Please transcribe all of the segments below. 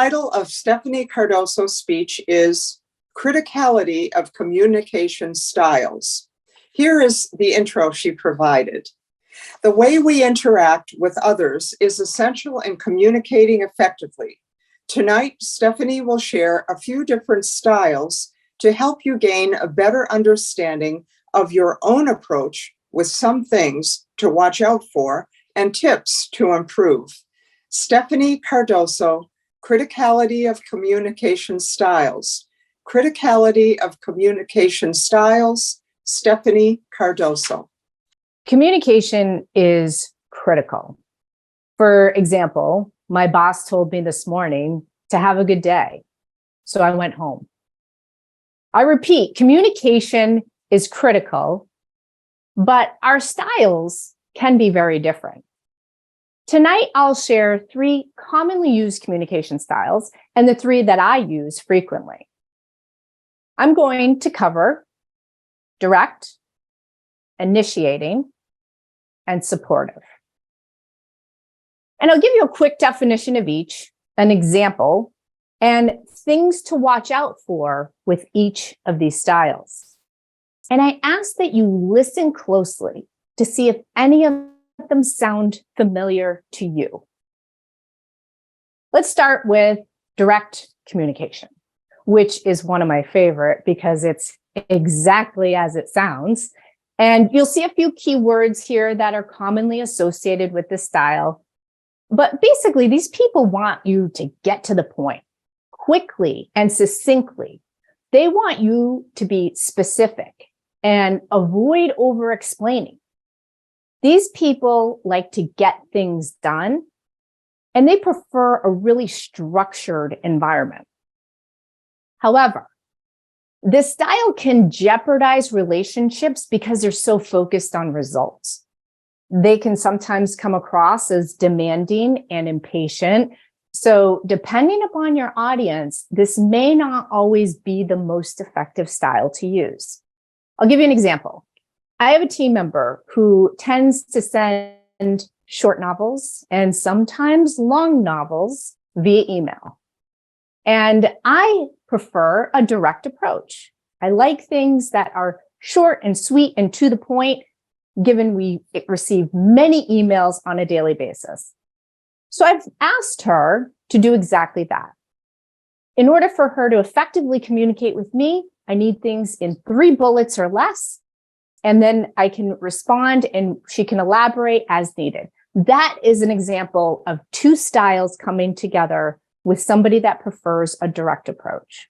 title of Stephanie Cardoso's speech is Criticality of Communication Styles. Here is the intro she provided. The way we interact with others is essential in communicating effectively. Tonight, Stephanie will share a few different styles to help you gain a better understanding of your own approach, with some things to watch out for and tips to improve. Stephanie Cardoso, Criticality of Communication Styles. Criticality of Communication Styles, Stephanie Cardoso. Communication is critical. For example, my boss told me this morning to have a good day, so I went home. I repeat, communication is critical, but our styles can be very different. Tonight, I'll share 3 commonly used communication styles and the 3 that I use frequently. I'm going to cover direct, initiating, and supportive. And I'll give you a quick definition of each, an example, and things to watch out for with each of these styles. And I ask that you listen closely to see if any of them sound familiar to you. Let's start with direct communication, which is one of my favorite because it's exactly as it sounds. And you'll see a few key words here that are commonly associated with this style. But basically, these people want you to get to the point quickly and succinctly. They want you to be specific and avoid over-explaining. These people like to get things done, and they prefer a really structured environment. However, this style can jeopardize relationships because they're so focused on results. They can sometimes come across as demanding and impatient. So depending upon your audience, this may not always be the most effective style to use. I'll give you an example. I have a team member who tends to send short novels and sometimes long novels via email. And I prefer a direct approach. I like things that are short and sweet and to the point, given we receive many emails on a daily basis. So I've asked her to do exactly that. In order for her to effectively communicate with me, I need things in 3 bullets or less, and then I can respond and she can elaborate as needed. That is an example of 2 styles coming together with somebody that prefers a direct approach.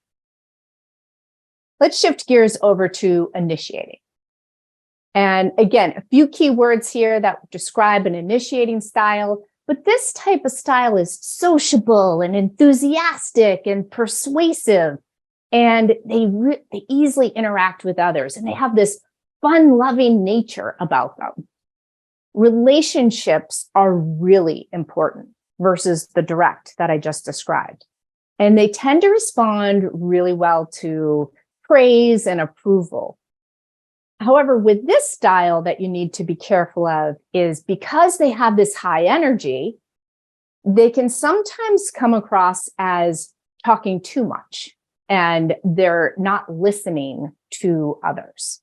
Let's shift gears over to initiating. And again, a few key words here that describe an initiating style, but this type of style is sociable and enthusiastic and persuasive, and they easily interact with others, and they have this fun-loving nature about them. Relationships are really important versus the direct that I just described. And they tend to respond really well to praise and approval. However, with this style that you need to be careful of is because they have this high energy, they can sometimes come across as talking too much and they're not listening to others.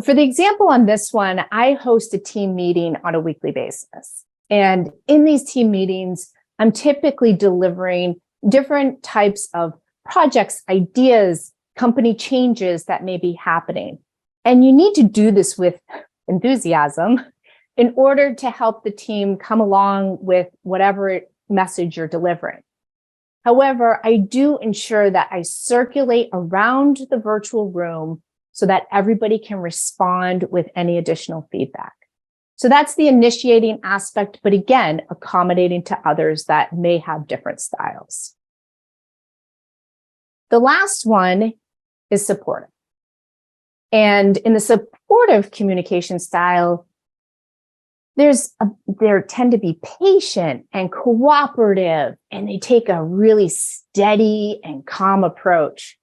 For the example on this one, I host a team meeting on a weekly basis. And in these team meetings, I'm typically delivering different types of projects, ideas, company changes that may be happening. And you need to do this with enthusiasm in order to help the team come along with whatever message you're delivering. However, I do ensure that I circulate around the virtual room so that everybody can respond with any additional feedback. So that's the initiating aspect, but again, accommodating to others that may have different styles. The last one is supportive. And in the supportive communication style, there tend to be patient and cooperative, and they take a really steady and calm approach.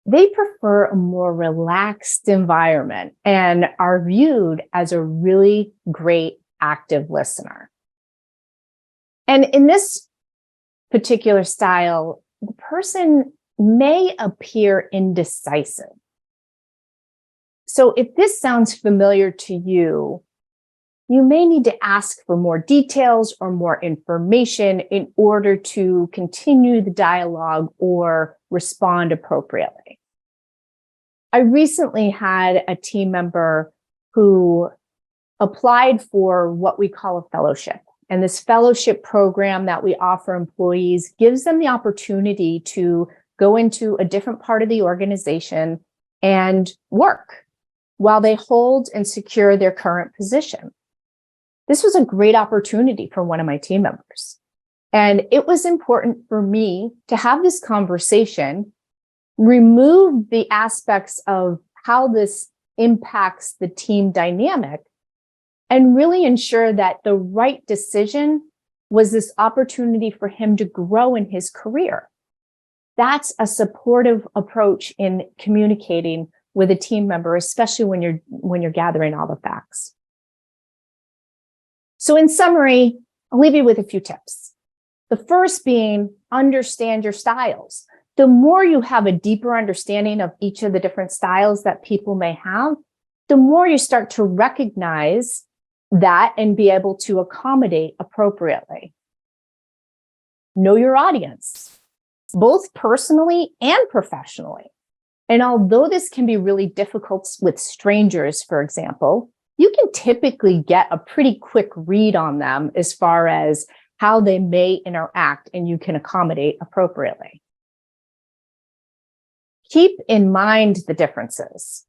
They prefer a more relaxed environment and are viewed as a really great active listener. And in this particular style, the person may appear indecisive. So if this sounds familiar to you, you may need to ask for more details or more information in order to continue the dialogue or respond appropriately. I recently had a team member who applied for what we call a fellowship. And this fellowship program that we offer employees gives them the opportunity to go into a different part of the organization and work while they hold and secure their current position. This was a great opportunity for one of my team members. And it was important for me to have this conversation, remove the aspects of how this impacts the team dynamic, and really ensure that the right decision was this opportunity for him to grow in his career. That's a supportive approach in communicating with a team member, especially when you're gathering all the facts. So in summary, I'll leave you with a few tips. The first being, understand your styles. The more you have a deeper understanding of each of the different styles that people may have, the more you start to recognize that and be able to accommodate appropriately. Know your audience, both personally and professionally. And although this can be really difficult with strangers, for example, you can typically get a pretty quick read on them as far as how they may interact, and you can accommodate appropriately. Keep in mind the differences.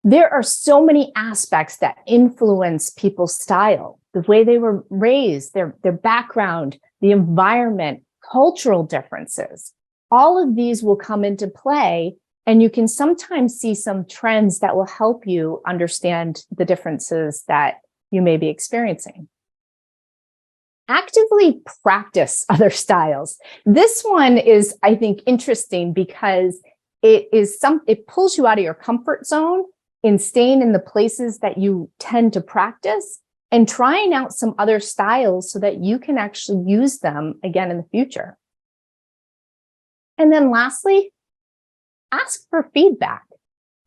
There are so many aspects that influence people's style, the way they were raised, their background, the environment, cultural differences. All of these will come into play, and you can sometimes see some trends that will help you understand the differences that you may be experiencing. Actively practice other styles. This one is, I think, interesting because it pulls you out of your comfort zone in staying in the places that you tend to practice and trying out some other styles so that you can actually use them again in the future. And then lastly, ask for feedback.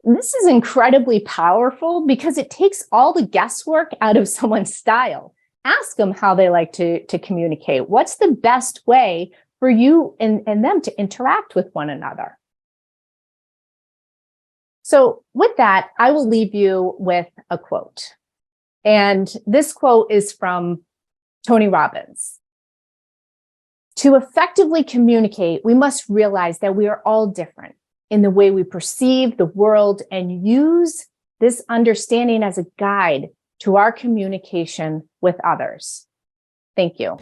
This is incredibly powerful because it takes all the guesswork out of someone's style. Ask them how they like to communicate. What's the best way for you and them to interact with one another? So with that, I will leave you with a quote. And this quote is from Tony Robbins. To effectively communicate, we must realize that we are all different in the way we perceive the world and use this understanding as a guide to our communication with others. Thank you.